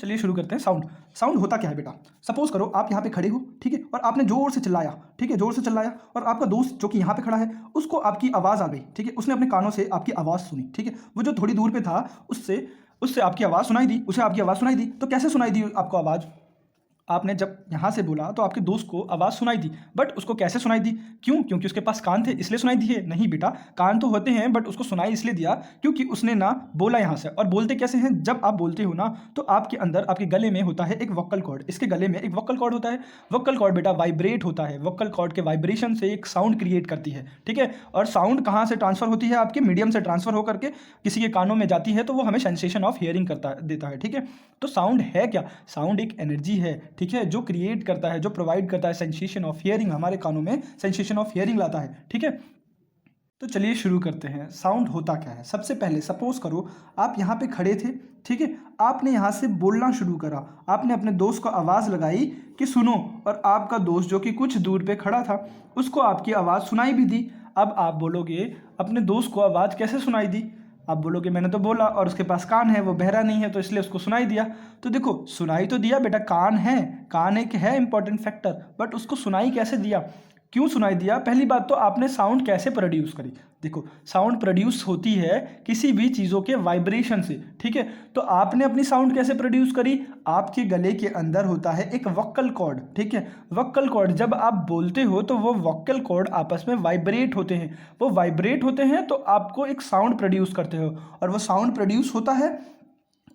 चलिए शुरू करते हैं। साउंड साउंड होता क्या है बेटा? सपोज करो आप यहाँ पे खड़े हो, ठीक है, और आपने जोर से चिल्लाया, ठीक है, जोर से चिल्लाया, और आपका दोस्त जो कि यहाँ पे खड़ा है उसको आपकी आवाज़ आ गई, ठीक है, उसने अपने कानों से आपकी आवाज़ सुनी, ठीक है, वो जो थोड़ी दूर पे था उससे उससे आपकी आवाज़ सुनाई दी, उसे आपकी आवाज़ सुनाई दी। तो कैसे सुनाई दी आपको आवाज़? आपने जब यहाँ से बोला तो आपके दोस्त को आवाज़ सुनाई दी, बट उसको कैसे सुनाई दी? क्यों? क्योंकि उसके पास कान थे इसलिए सुनाई दी है? नहीं बेटा, कान तो होते हैं बट उसको सुनाई इसलिए दिया क्योंकि उसने ना बोला यहाँ से। और बोलते कैसे हैं? जब आप बोलते हो ना तो आपके अंदर आपके गले में होता है एक वोकल कॉर्ड, इसके गले में एक वोकल कॉर्ड होता है। वोकल कॉर्ड बेटा वाइब्रेट होता है, वोकल कॉर्ड के वाइब्रेशन से एक साउंड क्रिएट करती है, ठीक है। और साउंड कहाँ से ट्रांसफर होती है? आपके मीडियम से ट्रांसफर होकर के किसी के कानों में जाती है तो वो हमें सेंसेशन ऑफ हियरिंग देता है, ठीक है। तो साउंड है क्या? साउंड एक एनर्जी है, ठीक है, जो क्रिएट करता है, जो प्रोवाइड करता है सेंसेशन ऑफ हियरिंग, हमारे कानों में सेंसेशन ऑफ हियरिंग लाता है, ठीक है। तो चलिए शुरू करते हैं। साउंड होता क्या है? सबसे पहले सपोज करो आप यहाँ पे खड़े थे, ठीक है, आपने यहाँ से बोलना शुरू करा, आपने अपने दोस्त को आवाज़ लगाई कि सुनो, और आपका दोस्त जो कि कुछ दूर पे खड़ा था उसको आपकी आवाज़ सुनाई भी दी। अब आप बोलोगे अपने दोस्त को आवाज़ कैसे सुनाई दी? आप बोलोगे मैंने तो बोला और उसके पास कान है, वो बहरा नहीं है तो इसलिए उसको सुनाई दिया। तो देखो सुनाई तो दिया बेटा, कान है, कान एक है इंपॉर्टेंट फैक्टर, बट उसको सुनाई कैसे दिया? क्यों सुनाई दिया? पहली बात तो आपने साउंड कैसे प्रोड्यूस करी? देखो साउंड प्रोड्यूस होती है किसी भी चीज़ों के वाइब्रेशन से, ठीक है। तो आपने अपनी साउंड कैसे प्रोड्यूस करी? आपके गले के अंदर होता है एक वोकल कॉर्ड, ठीक है। वोकल कॉर्ड जब आप बोलते हो तो वो वोकल कॉर्ड आपस में वाइब्रेट होते हैं, वो वाइब्रेट होते हैं तो आपको एक साउंड प्रोड्यूस करते हो, और वो साउंड प्रोड्यूस होता है।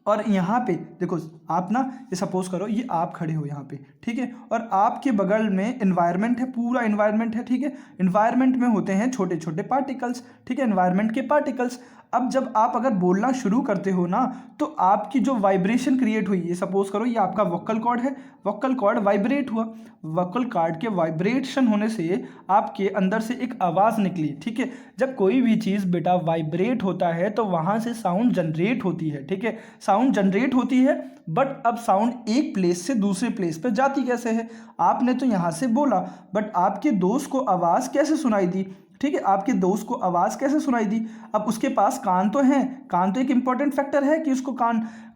और यहाँ पे देखो आप ना, ये सपोज करो ये आप खड़े हो यहाँ पे, ठीक है, और आपके बगल में इन्वायरमेंट है, पूरा इन्वायरमेंट है, ठीक है। इन्वायरमेंट में होते हैं छोटे छोटे पार्टिकल्स, ठीक है, इन्वायरमेंट के पार्टिकल्स। अब जब आप अगर बोलना शुरू करते हो ना तो आपकी जो वाइब्रेशन क्रिएट हुई, ये सपोज करो ये आपका वोकल कॉर्ड है, वोकल कॉर्ड वाइब्रेट हुआ, वोकल कॉर्ड के वाइब्रेशन होने से आपके अंदर से एक आवाज़ निकली, ठीक है। जब कोई भी चीज़ बेटा वाइब्रेट होता है तो वहाँ से साउंड जनरेट होती है, ठीक है, साउंड जनरेट होती है। बट अब साउंड एक प्लेस से दूसरे प्लेस पर जाती कैसे है? आपने तो यहाँ से बोला, बट आपके दोस्त को आवाज़ कैसे सुनाई दी? ठीक है, आपके दोस्त को आवाज़ कैसे सुनाई दी? अब उसके पास कान तो हैं, कान तो एक इंपॉर्टेंट फैक्टर है कि उसको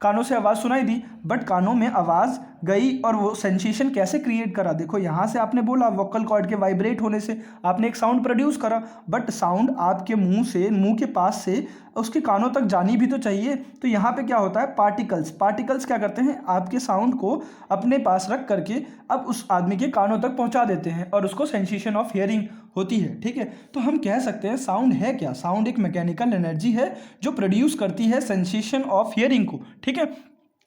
कानों से आवाज़ सुनाई दी, बट कानों में आवाज़ गई और वो सेंसेशन कैसे क्रिएट करा? देखो यहाँ से आपने बोला वोकल कॉर्ड के वाइब्रेट होने से आपने एक साउंड प्रोड्यूस करा, बट साउंड आपके मुंह से, मुंह के पास से उसके कानों तक जानी भी तो चाहिए। तो यहाँ पे क्या होता है? पार्टिकल्स, पार्टिकल्स क्या करते हैं? आपके साउंड को अपने पास रख करके अब उस आदमी के कानों तक पहुँचा देते हैं और उसको सेंसेशन ऑफ हियरिंग होती है, ठीक है। तो हम कह सकते हैं साउंड है क्या? साउंड एक मैकेनिकल एनर्जी है जो प्रोड्यूस करती है सेंसेशन ऑफ हियरिंग को, ठीक है।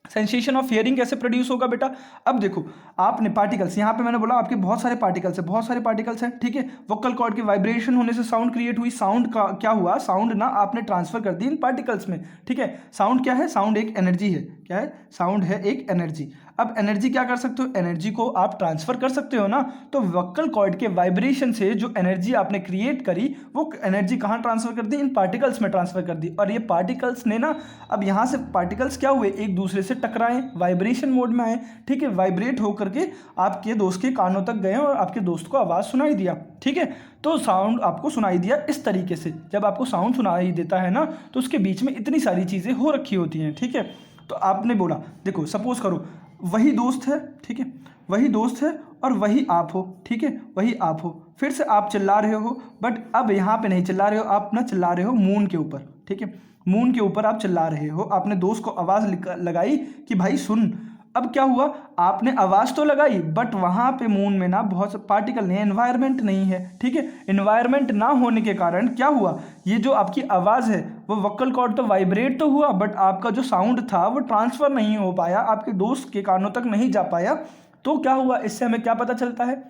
सेंसेशन ऑफ हियरिंग कैसे प्रोड्यूस होगा बेटा? अब देखो आपने पार्टिकल्स, यहाँ पे मैंने बोला आपके बहुत सारे पार्टिकल्स हैं, बहुत सारे पार्टिकल्स हैं, ठीक है। वोकल कॉर्ड के वाइब्रेशन होने से साउंड क्रिएट हुई, साउंड का क्या हुआ? साउंड ना आपने ट्रांसफर कर दी इन पार्टिकल्स में, ठीक है। साउंड क्या है? साउंड एक एनर्जी है। क्या है? साउंड है एक एनर्जी। अब एनर्जी क्या कर सकते हो? एनर्जी को आप ट्रांसफर कर सकते हो ना। तो वोकल कॉर्ड के वाइब्रेशन से जो एनर्जी आपने क्रिएट करी वो एनर्जी कहाँ ट्रांसफर कर दी? इन पार्टिकल्स में ट्रांसफर कर दी। और ये पार्टिकल्स ने ना, अब यहाँ से पार्टिकल्स क्या हुए? एक दूसरे से टकराए, वाइब्रेशन मोड में आए, ठीक है, वाइब्रेट होकर के आपके दोस्त के कानों तक गए और आपके दोस्त को आवाज़ सुनाई दिया, ठीक है। तो साउंड आपको सुनाई दिया इस तरीके से। जब आपको साउंड सुनाई देता है ना तो उसके बीच में इतनी सारी चीज़ें हो रखी होती हैं, ठीक है। तो आपने बोला, देखो सपोज करो वही दोस्त है, ठीक है, वही दोस्त है और वही आप हो, ठीक है, वही आप हो। फिर से आप चिल्ला रहे हो, बट अब यहाँ पे नहीं चिल्ला रहे हो, आप ना चिल्ला रहे हो मून के ऊपर, ठीक है, मून के ऊपर आप चिल्ला रहे हो। आपने दोस्त को आवाज़ लगाई कि भाई सुन। अब क्या हुआ? आपने आवाज़ तो लगाई बट वहाँ पे मून में ना बहुत से पार्टिकल नहीं है, एनवायरनमेंट नहीं है, ठीक है। एनवायरनमेंट ना होने के कारण क्या हुआ? ये जो आपकी आवाज़ है वो वोकल कॉर्ड तो वाइब्रेट तो हुआ बट आपका जो साउंड था वो ट्रांसफ़र नहीं हो पाया, आपके दोस्त के कानों तक नहीं जा पाया। तो क्या हुआ? इससे हमें क्या पता चलता है?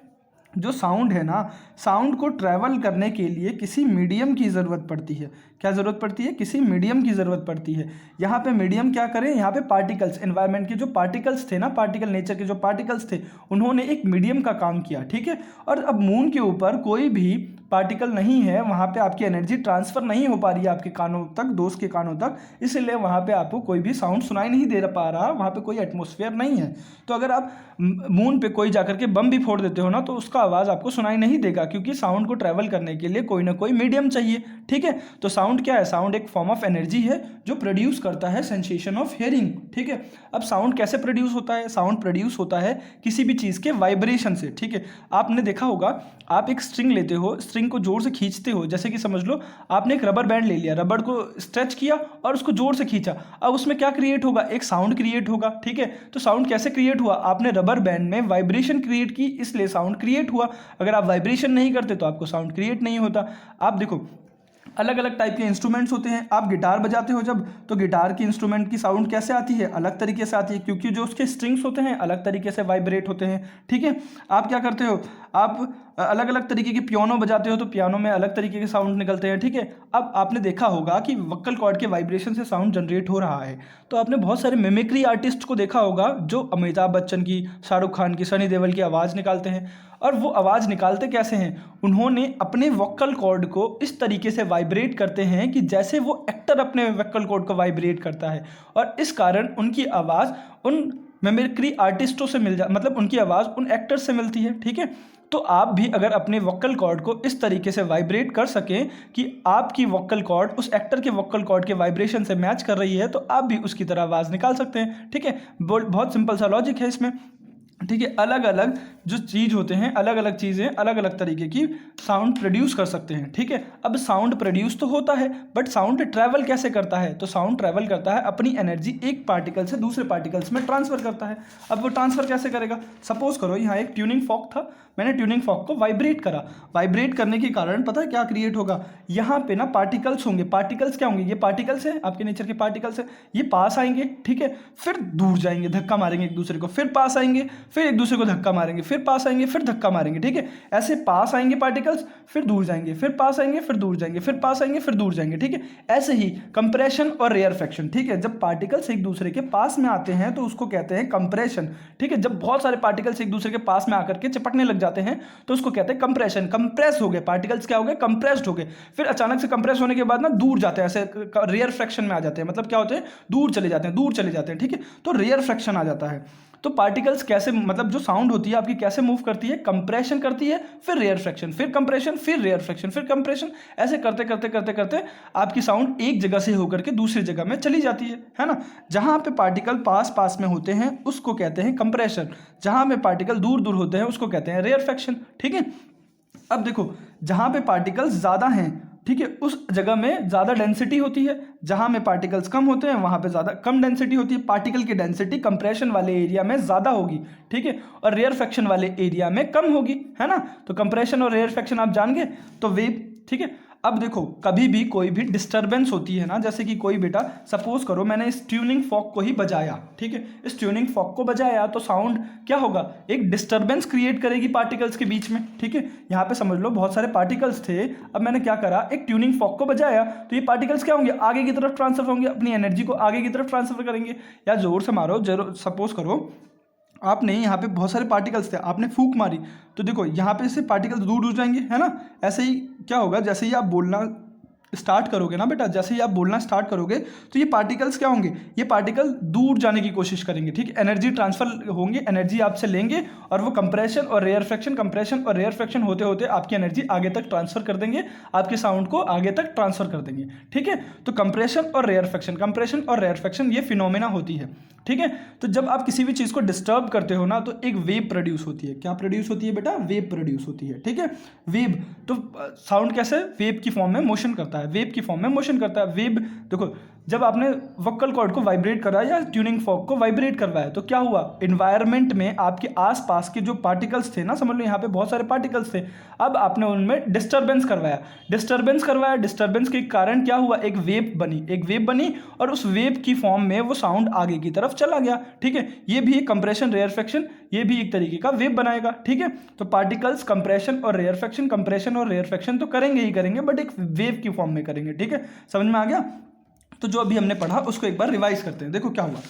जो साउंड है ना, साउंड को ट्रैवल करने के लिए किसी मीडियम की ज़रूरत पड़ती है। क्या ज़रूरत पड़ती है? किसी मीडियम की ज़रूरत पड़ती है। यहाँ पे मीडियम क्या करें? यहाँ पे पार्टिकल्स, एनवायरनमेंट के जो पार्टिकल्स थे ना, पार्टिकल नेचर के जो पार्टिकल्स थे उन्होंने एक मीडियम का काम किया, ठीक है। और अब मून के ऊपर कोई भी पार्टिकल नहीं है वहाँ पे आपकी एनर्जी ट्रांसफ़र नहीं हो पा रही है आपके कानों तक, दोस्त के कानों तक, इसलिए वहाँ पे आपको कोई भी साउंड सुनाई नहीं दे पा रहा, वहाँ पे कोई एटमॉस्फेयर नहीं है। तो अगर आप मून पे कोई जाकर के बम भी फोड़ देते हो ना तो उसका आवाज़ आपको सुनाई नहीं देगा, क्योंकि साउंड को ट्रैवल करने के लिए कोई ना कोई मीडियम चाहिए। ठीक है, तो साउंड क्या है? साउंड एक फॉर्म ऑफ एनर्जी है जो प्रोड्यूस करता है सेंसेशन ऑफ हियरिंग। ठीक है, अब साउंड कैसे प्रोड्यूस होता है? साउंड प्रोड्यूस होता है किसी भी चीज़ के वाइब्रेशन से। ठीक है, आपने देखा होगा, आप एक स्ट्रिंग लेते हो, स्ट्रिंग को जोर से खींचते हो, जैसे कि समझ लो आपने एक रबर बैंड ले लिया, रबर को स्ट्रेच किया और उसको जोर से खींचा, अब उसमें क्या क्रिएट होगा? एक साउंड क्रिएट होगा। ठीक है, तो साउंड कैसे क्रिएट हुआ? आपने रबर बैंड में वाइब्रेशन क्रिएट की, इसलिए साउंड क्रिएट हुआ। अगर आप वाइब्रेशन नहीं करते तो आपको साउंड क्रिएट नहीं होता। आप देखो, अलग अलग टाइप के इंस्ट्रूमेंट्स होते हैं। आप गिटार बजाते हो जब, तो गिटार की इंस्ट्रूमेंट की साउंड कैसे आती है? अलग तरीके से आती है, क्योंकि जो उसके स्ट्रिंग्स होते हैं अलग तरीके से वाइब्रेट होते हैं। ठीक है, आप क्या करते हो? आप अलग अलग तरीके के पियानो बजाते हो तो पियानो में अलग तरीके के साउंड निकलते हैं। ठीक है, अब आपने देखा होगा कि वोकल कॉर्ड के वाइब्रेशन से साउंड जनरेट हो रहा है, तो आपने बहुत सारे मिमिक्री आर्टिस्ट को देखा होगा जो अमिताभ बच्चन की, शाहरुख खान की, सनी देओल की आवाज़ निकालते हैं। और वो आवाज़ निकालते कैसे हैं? उन्होंने अपने वोकल कॉर्ड को इस तरीके से वाइब्रेट करते हैं कि जैसे वो एक्टर अपने वोकल कॉर्ड को वाइब्रेट करता है, और इस कारण उनकी आवाज़ उन मिमिक्री आर्टिस्टों से मतलब उनकी आवाज़ उन एक्टर्स से मिलती है। ठीक है, तो आप भी अगर अपने वोकल कॉर्ड को इस तरीके से वाइब्रेट कर सकें कि आपकी वोकल कॉर्ड उस एक्टर के वोकल कॉर्ड के वाइब्रेशन से मैच कर रही है, तो आप भी उसकी तरह आवाज़ निकाल सकते हैं। ठीक है, बहुत सिंपल सा लॉजिक है इसमें। ठीक है, अलग अलग जो चीज़ होते हैं, अलग अलग चीज़ें अलग अलग तरीके की साउंड प्रोड्यूस कर सकते हैं। ठीक है, अब साउंड प्रोड्यूस तो होता है, बट साउंड ट्रैवल कैसे करता है? तो साउंड ट्रैवल करता है अपनी एनर्जी एक पार्टिकल से दूसरे पार्टिकल्स में ट्रांसफ़र करता है। अब वो ट्रांसफ़र कैसे करेगा? सपोज करो यहाँ एक ट्यूनिंग फॉर्क था, मैंने ट्यूनिंग फॉर्क को वाइब्रेट करा, वाइब्रेट करने के कारण पता है क्या क्रिएट होगा? यहाँ पे ना पार्टिकल्स होंगे। पार्टिकल्स क्या होंगे? ये पार्टिकल्स हैं, आपके नेचर के पार्टिकल्स हैं, ये पास आएंगे, ठीक है, फिर दूर जाएंगे, धक्का मारेंगे एक दूसरे को, फिर पास आएंगे, फिर एक दूसरे को धक्का मारेंगे, फिर पास आएंगे, फिर धक्का मारेंगे। ठीक है, ऐसे पास आएंगे पार्टिकल्स, फिर दूर जाएंगे, फिर पास आएंगे, फिर दूर जाएंगे, फिर पास आएंगे, फिर दूर जाएंगे। ठीक है, ऐसे ही कंप्रेशन और रेयरफेक्शन। ठीक है, जब पार्टिकल्स एक दूसरे के पास में आते हैं तो उसको कहते हैं कंप्रेशन। ठीक है, जब बहुत सारे पार्टिकल्स एक दूसरे के पास में आकर के चिपकने लग जाते हैं तो उसको कहते हैं कंप्रेशन। कंप्रेस हो गए पार्टिकल्स, क्या हो गए? कंप्रेस्ड हो गए। फिर अचानक से कंप्रेस होने के बाद ना दूर जाते हैं, ऐसे रेयरफेक्शन में आ जाते हैं, मतलब क्या होते हैं? दूर चले जाते हैं, दूर चले जाते हैं। ठीक है, तो रेयरफेक्शन आ जाता है। तो पार्टिकल्स कैसे, मतलब जो साउंड होती है आपकी कैसे मूव करती है? कंप्रेशन करती है, फिर रेयरफेक्शन, फिर कंप्रेशन, फिर रेयरफेक्शन, फिर कंप्रेशन, ऐसे करते करते करते करते आपकी साउंड एक जगह से होकर के दूसरी जगह में चली जाती है ना। जहां पे पार्टिकल पास पास में होते हैं उसको कहते हैं कंप्रेशन, जहां पे पार्टिकल दूर दूर होते हैं उसको कहते हैं रेयरफेक्शन। ठीक है, अब देखो, जहां पे पार्टिकल्स ज़्यादा हैं, ठीक है, उस जगह में ज़्यादा डेंसिटी होती है, जहां में पार्टिकल्स कम होते हैं वहां पे ज़्यादा कम डेंसिटी होती है। पार्टिकल की डेंसिटी कंप्रेशन वाले एरिया में ज़्यादा होगी, ठीक है, और रेयरफेक्शन वाले एरिया में कम होगी, है ना। तो कंप्रेशन और रेयरफेक्शन आप जान गए, तो वेव। ठीक है, अब देखो, कभी भी कोई भी डिस्टर्बेंस होती है ना, जैसे कि कोई बेटा, सपोज करो मैंने इस ट्यूनिंग फॉर्क को ही बजाया, ठीक है, इस ट्यूनिंग फॉर्क को बजाया तो साउंड क्या होगा? एक डिस्टर्बेंस क्रिएट करेगी पार्टिकल्स के बीच में। ठीक है, यहाँ पे समझ लो बहुत सारे पार्टिकल्स थे, अब मैंने क्या करा, एक ट्यूनिंग फॉर्क को बजाया तो ये पार्टिकल्स क्या होंगे? आगे की तरफ ट्रांसफर होंगे, अपनी एनर्जी को आगे की तरफ ट्रांसफर करेंगे। या जोर से मारो, सपोज करो आपने यहाँ पे बहुत सारे पार्टिकल्स थे, आपने फूंक मारी तो देखो यहाँ पे से पार्टिकल्स दूर दूर जाएंगे, है ना। ऐसे ही क्या होगा, जैसे ही आप बोलना स्टार्ट करोगे ना बेटा, जैसे ही आप बोलना स्टार्ट करोगे तो ये पार्टिकल्स क्या होंगे? ये पार्टिकल दूर जाने की कोशिश करेंगे। ठीक, एनर्जी ट्रांसफर होंगे, एनर्जी आपसे लेंगे और वो कंप्रेशन और रेयरफेक्शन, कंप्रेशन और रेयरफेक्शन होते होते आपकी एनर्जी आगे तक ट्रांसफर कर देंगे, आपके साउंड को आगे तक ट्रांसफर कर देंगे। ठीक है, तो कंप्रेशन और रेयरफेक्शन, कंप्रेशन और रेयरफेक्शन ये फिनोमेना होती है। ठीक है, तो जब आप किसी भी चीज़ को डिस्टर्ब करते हो ना तो एक वेव प्रोड्यूस होती है। क्या प्रोड्यूस होती है बेटा? वेव प्रोड्यूस होती है। ठीक है, वेव, तो साउंड कैसे? वेव की फॉर्म में मोशन करता है, वेव की फॉर्म में मोशन करता है। वेव देखो, जब आपने वोकल कॉर्ड को वाइब्रेट कराया या ट्यूनिंग फॉर्क को वाइब्रेट करवाया तो क्या हुआ? इन्वायरमेंट में आपके आसपास के जो पार्टिकल्स थे ना, समझ लो यहाँ पे बहुत सारे पार्टिकल्स थे, अब आपने उनमें डिस्टर्बेंस करवाया, डिस्टर्बेंस के कारण क्या हुआ? एक वेव बनी और उस वेव की फॉर्म में वो साउंड आगे की तरफ चला गया। ठीक है, ये भी एक कंप्रेशन रेयरफेक्शन, ये भी एक तरीके का वेव बनाएगा। ठीक है, तो पार्टिकल्स कंप्रेशन और रेयरफेक्शन तो करेंगे ही करेंगे, बट एक वेव की फॉर्म में करेंगे। ठीक है, समझ में आ गया? तो जो अभी हमने पढ़ा उसको एक बार रिवाइज करते हैं। देखो क्या हुआ,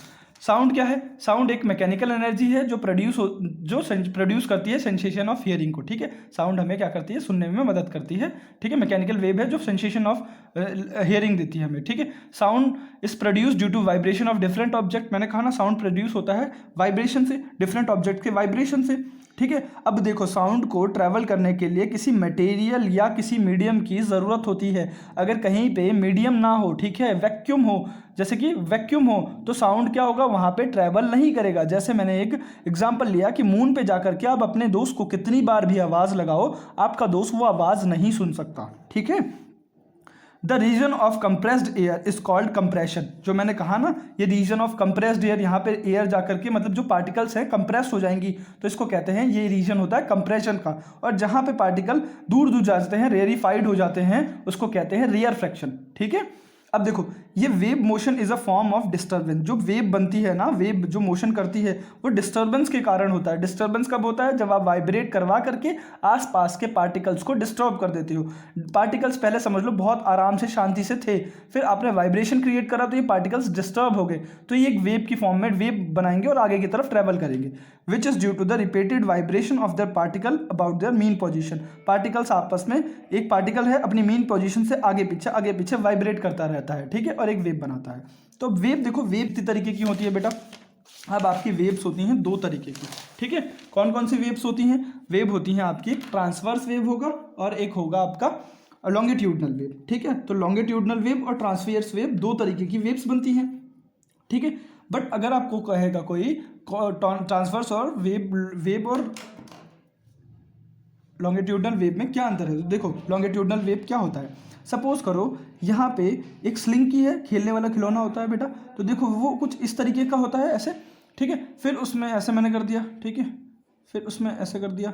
साउंड क्या है? साउंड एक मैकेनिकल एनर्जी है जो प्रोड्यूस करती है सेंसेशन ऑफ हियरिंग को, ठीक है। साउंड हमें क्या करती है? सुनने में मदद करती है, ठीक है। मैकेनिकल वेव है जो सेंसेशन ऑफ हियरिंग देती है हमें, ठीक है। Sound is produce due to vibration of different object. मैंने कहा ना साउंड प्रोड्यूस होता है वाइब्रेशन से, डिफरेंट ऑब्जेक्ट के वाइब्रेशन से, ठीक है। अब देखो साउंड को ट्रैवल करने के लिए किसी मटेरियल या किसी मीडियम की ज़रूरत होती है। अगर कहीं पे मीडियम ना हो, ठीक है, वैक्यूम हो, जैसे कि वैक्यूम हो, तो साउंड क्या होगा? वहाँ पे ट्रैवल नहीं करेगा। जैसे मैंने एक एग्जांपल लिया कि मून पे जाकर के आप अपने दोस्त को कितनी बार भी आवाज़ लगाओ, आपका दोस्त वो आवाज़ नहीं सुन सकता, ठीक है। The reason of compressed air is called compression. जो मैंने कहा ना, ये रीजन ऑफ कंप्रेस्ड एयर, यहाँ पे एयर जाकर के मतलब जो पार्टिकल्स हैं कंप्रेस हो जाएंगी, तो इसको कहते हैं, ये रीजन होता है कंप्रेशन का। और जहाँ पे पार्टिकल दूर दूर जाते हैं, रेयरिफाइड हो जाते हैं, उसको कहते हैं रेयरफेक्शन, ठीक है। अब देखो ये wave motion is a form of disturbance. जो वेव बनती है ना, वेव जो मोशन करती है वो डिस्टर्बेंस के कारण होता है। डिस्टर्बेंस कब होता है? जब आप वाइब्रेट करवा करके आसपास के पार्टिकल्स को डिस्टर्ब कर देते हो। पार्टिकल्स पहले समझ लो बहुत आराम से शांति से थे, फिर आपने वाइब्रेशन क्रिएट करा तो ये पार्टिकल्स डिस्टर्ब हो गए, तो ये एक वेव की फॉर्म में वेव बनाएंगे और आगे की तरफ ट्रेवल करेंगे, which is due to the repeated vibration of their particle about their mean position. Particles आपस में, एक पार्टिकल है अपनी मीन पोजीशन से आगे पीछे वाइब्रेट करता रहता है, ठीक है, और एक वेव बनाता है। तो वेव देखो, वेव कितने तरीके की होती है बेटा? अब आपकी वेव्स होती हैं दो तरीके की, ठीक है। कौन कौन सी वेव्स होती हैं? वेव होती हैं आपकी ट्रांसवर्स वेव होगा और एक होगा आपका लॉन्गिट्यूडनल वेव, ठीक है। तो लॉन्गिट्यूडनल वेव और ट्रांसवर्स वेव दो तरीके की वेव्स बनती हैं, ठीक है। बट अगर आपको कहेगा कोई ट्रांसवर्स और वेव और लॉन्गिट्यूडनल वेव में क्या अंतर है, तो देखो लॉन्गिट्यूडनल वेव क्या होता है। सपोज करो यहाँ पे एक स्लिंकी है, खेलने वाला खिलौना होता है बेटा, तो देखो वो कुछ इस तरीके का होता है, ऐसे, ठीक है। फिर उसमें ऐसे मैंने कर दिया, ठीक है, फिर उसमें ऐसे कर दिया,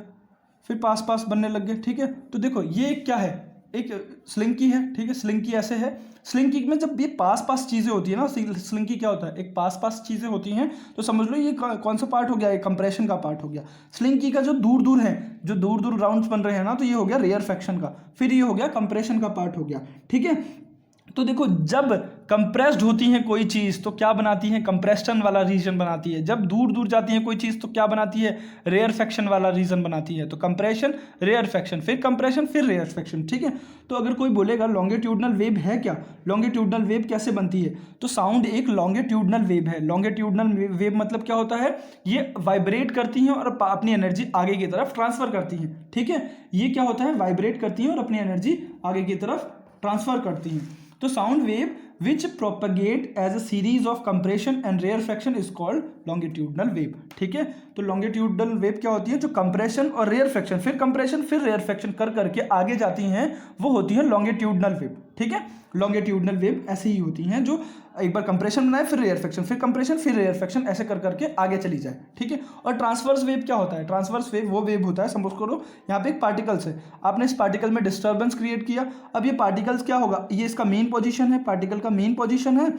फिर पास पास बनने लग गए, ठीक है। तो देखो ये क्या है? एक स्लिंकी है, ठीक है, स्लिंकी ऐसे है। स्लिंकी में जब ये पास पास चीज़ें होती है ना, स्लिंकी क्या होता है? एक पास पास चीज़ें होती हैं, तो समझ लो ये कौन सा पार्ट हो गया? एक कंप्रेशन का पार्ट हो गया। स्लिंकी का जो दूर दूर है, जो दूर दूर राउंड्स बन रहे हैं ना, तो ये हो गया रेयरफेक्शन का, फिर ये हो गया कंप्रेशन का पार्ट हो गया, ठीक है। तो देखो जब कंप्रेस्ड होती है कोई चीज़ तो क्या बनाती है? कंप्रेशन वाला रीजन बनाती है। जब दूर दूर जाती है कोई चीज़ तो क्या बनाती है? रेयरफेक्शन वाला रीजन बनाती है। तो कंप्रेशन, रेयरफेक्शन, फिर कंप्रेशन, फिर रेयरफेक्शन, ठीक है। तो अगर कोई बोलेगा लॉन्गिट्यूडनल वेव है क्या, लॉन्गिट्यूडनल वेव कैसे बनती है, तो साउंड एक लॉन्गिट्यूडनल वेव है। लॉन्गिट्यूडनल वेव मतलब क्या होता है? ये वाइब्रेट करती हैं और अपनी एनर्जी आगे की तरफ ट्रांसफर करती हैं, ठीक है। ये क्या होता है? वाइब्रेट करती हैं और अपनी एनर्जी आगे की तरफ ट्रांसफर करती हैं। तो sound wave which propagate as a series of compression and rarefaction is called longitudinal wave, ठीक है। तो लॉन्गिट्यूडनल वेव क्या होती है? जो कंप्रेशन और रेयरफेक्शन, फिर कंप्रेशन फिर रेयरफेक्शन कर करके आगे जाती हैं, वो होती है लॉन्गिट्यूडनल वेव, ठीक है। लॉन्गिट्यूडनल वेव ऐसे ही होती हैं, जो एक बार कंप्रेशन बनाए, फिर रेयरफेक्शन, फिर कंप्रेशन, फिर रेयरफेक्शन, ऐसे कर करके आगे चली जाए, ठीक है। और ट्रांसवर्स वेव क्या होता है? ट्रांसवर्स वेव वो वेव होता है, सपोज करो यहाँ पे एक पार्टिकल्स है, आपने इस पार्टिकल में डिस्टर्बेंस क्रिएट किया। अब ये पार्टिकल्स क्या होगा? ये इसका मेन पोजीशन है, पार्टिकल का मेन पोजीशन है।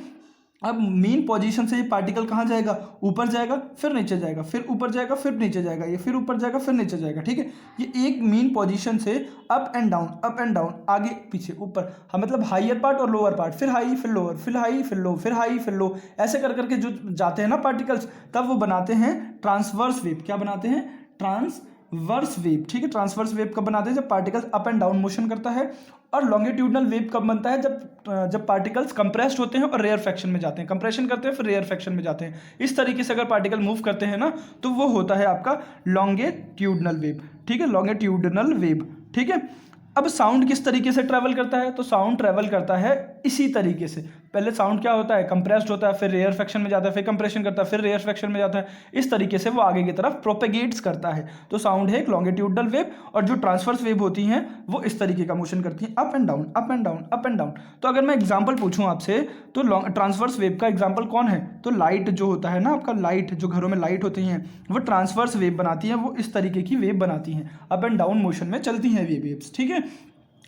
अब मेन पोजीशन से ये पार्टिकल कहाँ जाएगा? ऊपर जाएगा, फिर नीचे जाएगा, फिर ऊपर जाएगा, फिर नीचे जाएगा, ये फिर ऊपर जाएगा, फिर नीचे जाएगा, ठीक है। ये एक मेन पोजीशन से अप एंड डाउन, आगे पीछे, ऊपर, हाँ, मतलब हाइयर पार्ट और लोअर पार्ट, फिर हाई फिर लोअर, फिर हाई फिर लो, फिर हाई फिर लो, ऐसे कर करके जो जाते हैं ना पार्टिकल्स, तब वो बनाते हैं ट्रांसवर्स वेव। क्या बनाते हैं? ट्रांसवर्स वेव, ठीक है। ट्रांसवर्स वेव कब बनाते हैं? जब particles up and down motion करता है। और लॉन्गिट्यूडनल वेव कब बनता है? जब पार्टिकल्स कंप्रेस्ड होते हैं और रेयरफेक्शन में जाते हैं, कंप्रेशन करते हैं फिर रेयरफेक्शन में जाते हैं। इस तरीके से अगर पार्टिकल मूव करते हैं ना, तो वो होता है आपका लॉन्गिट्यूडनल वेव, ठीक है, लॉन्गिट्यूडनल वेव, ठीक है। अब साउंड किस तरीके से ट्रैवल करता है? तो साउंड ट्रैवल करता है इसी तरीके से। पहले साउंड क्या होता है? कंप्रेस्ड होता है, फिर रेयरफेक्शन में जाता है, फिर कंप्रेशन करता है, फिर रेयरफेक्शन में जाता है। इस तरीके से वो आगे की तरफ प्रोपेगेट्स करता है। तो साउंड है एक लॉन्गिट्यूडनल वेव, और जो ट्रांसवर्स वेव होती हैं वो इस तरीके का मोशन करती हैं, up and down, up and down, up and down. तो अगर मैं एग्जाम्पल पूछूं आपसे, तो ट्रांसवर्स वेव का एग्जाम्पल कौन है? तो लाइट जो होता है ना आपका, लाइट जो घरों में लाइट होती हैं, वो ट्रांसवर्स वेव बनाती हैं, वो इस तरीके की वेव बनाती हैं, अप एंड डाउन मोशन में चलती हैं ये वेव्स, ठीक है।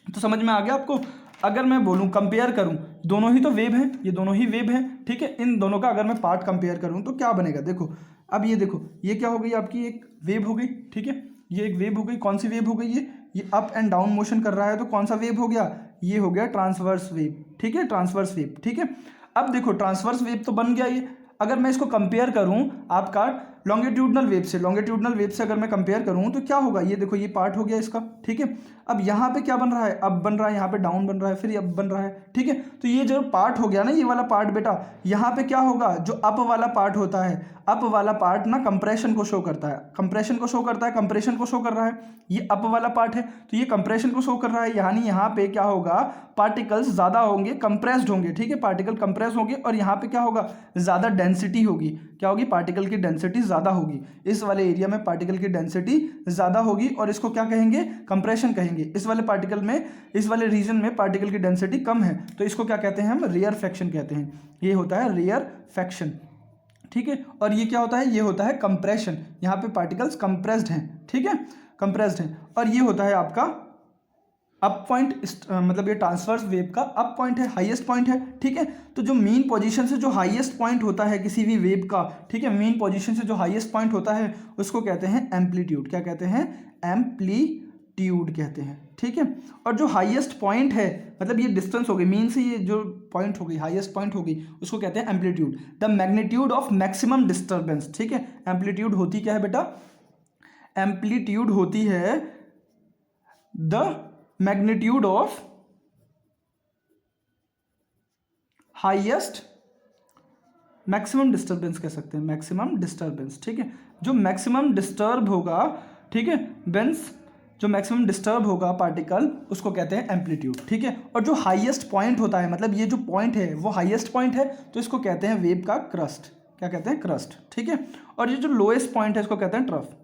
तो समझ में आ गया आपको? अगर मैं बोलूं, कंपेयर करूं, दोनों ही तो वेव हैं, ये दोनों ही वेव हैं, ठीक है। इन दोनों का अगर मैं पार्ट कंपेयर करूं तो क्या बनेगा? देखो अब ये देखो, ये क्या हो गई? आपकी एक वेव हो गई, ठीक है। ये एक वेव हो गई। कौन सी वेव हो गई? ये अप एंड डाउन मोशन कर रहा है, तो कौन सा वेव हो गया? ये हो गया ट्रांसवर्स वेव, ठीक है, ट्रांसवर्स वेव, ठीक है। अब देखो ट्रांसवर्स वेव तो बन गया ये। अगर मैं इसको कंपेयर करूं आपका लॉन्गिट्यूडनल वेव से अगर मैं कंपेयर करूं तो क्या होगा, ये देखो ये पार्ट हो गया इसका, ठीक है। अब यहाँ पे क्या बन रहा है, अप बन रहा है, यहाँ पे डाउन बन रहा है, फिर ये अप बन रहा है, ठीक है। तो ये जो पार्ट हो गया ना, ये वाला पार्ट बेटा, यहाँ पे क्या होगा, जो अप वाला पार्ट होता है, अप वाला पार्ट ना कंप्रेशन को शो करता है, कंप्रेशन को शो करता है, कंप्रेशन को शो कर रहा है, ये अप वाला पार्ट है, तो ये कंप्रेशन को शो कर रहा है, यानी यहाँ पे क्या होगा, पार्टिकल्स ज़्यादा होंगे, कंप्रेस्ड होंगे, ठीक है, पार्टिकल कंप्रेस होंगे, और यहाँ पे क्या होगा, ज़्यादा डेंसिटी होगी, क्या होगी, पार्टिकल की डेंसिटी ज़्यादा होगी, इस वाले एरिया में पार्टिकल की डेंसिटी ज़्यादा होगी, और इसको क्या कहेंगे, कंप्रेशन कहेंगे। इस वाले पार्टिकल में, इस वाले रीजन में पार्टिकल की डेंसिटी कम है, तो इसको क्या कहते हैं हम, रेयरफेक्शन कहते हैं, ये होता है रेयरफेक्शन, ठीक है। और ये क्या होता है, ये होता है कंप्रेशन, यहाँ पे पार्टिकल्स कंप्रेस्ड हैं, ठीक है, कंप्रेस्ड हैं। और ये होता है आपका अप पॉइंट, मतलब ये ट्रांसवर्स वेव का अप पॉइंट है, हाईएस्ट पॉइंट है, ठीक है। तो जो मीन पोजीशन से जो हाईएस्ट पॉइंट होता है किसी भी वेव का, ठीक है, मीन पोजीशन से जो हाईएस्ट पॉइंट होता है उसको कहते हैं एम्पलीट्यूड, क्या कहते हैं, एम्पलीट्यूड कहते हैं, ठीक है। और जो हाईएस्ट पॉइंट है, मतलब ये डिस्टेंस हो गई मीन से, ये जो पॉइंट हो गई, हाईएस्ट पॉइंट हो गई, उसको कहते हैं amplitude. The magnitude of maximum disturbance, ठीक है। एम्पलीट्यूड होती क्या है बेटा, एम्पलीट्यूड होती है the magnitude of highest, maximum disturbance कह सकते हैं, मैक्सिमम डिस्टर्बेंस, ठीक है। जो मैक्सिमम डिस्टर्ब होगा, ठीक है, बेंस, जो मैक्सिमम डिस्टर्ब होगा पार्टिकल, उसको कहते हैं एम्पलीट्यूड, ठीक है। और जो हाईएस्ट पॉइंट होता है, मतलब ये जो पॉइंट है वो हाईएस्ट पॉइंट है, तो इसको कहते हैं वेव का क्रस्ट, क्या कहते हैं, क्रस्ट, ठीक है। और ये जो लोएस्ट पॉइंट है इसको कहते हैं ट्रफ,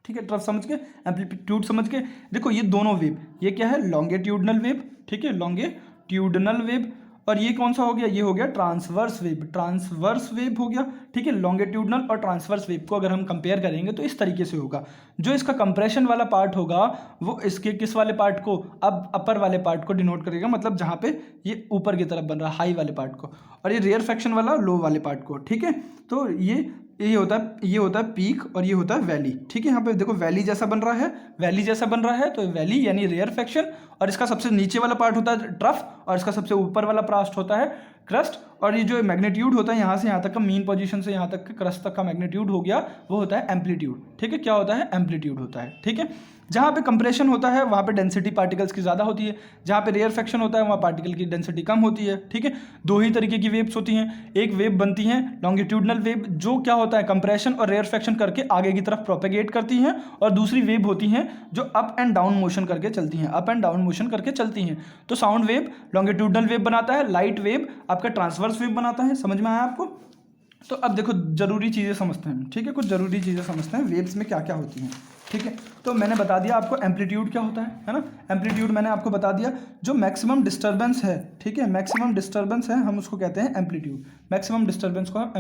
ठीक है। ट्रफ समझ के, एम्पलीट्यूड समझ के, देखो ये दोनों वेव, ये क्या है, लॉन्गिट्यूडनल वेव, ठीक है, लॉन्गिट्यूडनल वेव, और ये कौन सा हो गया, ये हो गया ट्रांसवर्स वेव, ट्रांसवर्स वेव हो गया, ठीक है। लॉन्गिट्यूडनल और ट्रांसवर्स वेव को अगर हम कंपेयर करेंगे तो इस तरीके से होगा, जो इसका कंप्रेशन वाला पार्ट होगा वो इसके किस वाले पार्ट को, अब अपर वाले पार्ट को डिनोट करेगा, मतलब जहाँ पे ये ऊपर की तरफ बन रहा है, हाई वाले पार्ट को, और ये रेयरफेक्शन वाला लो वाले पार्ट को, ठीक है। तो ये होता है पीक, और ये होता है वैली, ठीक है। यहाँ पे देखो वैली जैसा बन रहा है, वैली जैसा बन रहा है, तो वैली यानी रेयरफेक्शन, और इसका सबसे नीचे वाला पार्ट होता है ट्रफ, और इसका सबसे ऊपर वाला पार्ट होता है क्रस्ट। और ये जो मैग्नीट्यूड होता है यहाँ से यहाँ तक का, मीन पोजीशन से यहाँ तक के क्रस्ट तक का मैग्नीट्यूड हो गया, वो होता है एम्पलीट्यूड, ठीक है। क्या होता है, एम्पलीट्यूड होता है, ठीक है। जहाँ पे कंप्रेशन होता है वहाँ पे डेंसिटी पार्टिकल्स की ज़्यादा होती है, जहाँ पे रेयरफेक्शन होता है वहाँ पार्टिकल की डेंसिटी कम होती है, ठीक है। दो ही तरीके की वेव्स होती हैं, एक वेव बनती हैं लॉन्गिट्यूडनल वेव, जो क्या होता है, कंप्रेशन और रेयरफेक्शन करके आगे की तरफ प्रोपेगेट करती हैं, और दूसरी वेव होती हैं जो अप एंड डाउन मोशन करके चलती हैं, अप एंड डाउन मोशन करके चलती हैं। तो साउंड वेव लॉन्गिट्यूडनल वेव बनाता है, लाइट वेव आपका ट्रांसवर्स वेव बनाता है। समझ में आया आपको? तो अब देखो जरूरी चीज़ें समझते हैं, ठीक है, कुछ जरूरी चीज़ें समझते हैं वेव्स में क्या क्या होती हैं, ठीक है। तो मैंने बता दिया आपको एम्पलीट्यूड क्या होता है ना, एम्पलीट्यूड मैंने आपको बता दिया। जो मैक्सिमम डिस्टर्बेंस है, ठीक है, मैक्सिमम डिस्टर्बेंस है, हम उसको कहते हैं एम्पलीट्यूड, मैक्सिमम डिस्टर्बेंस को हम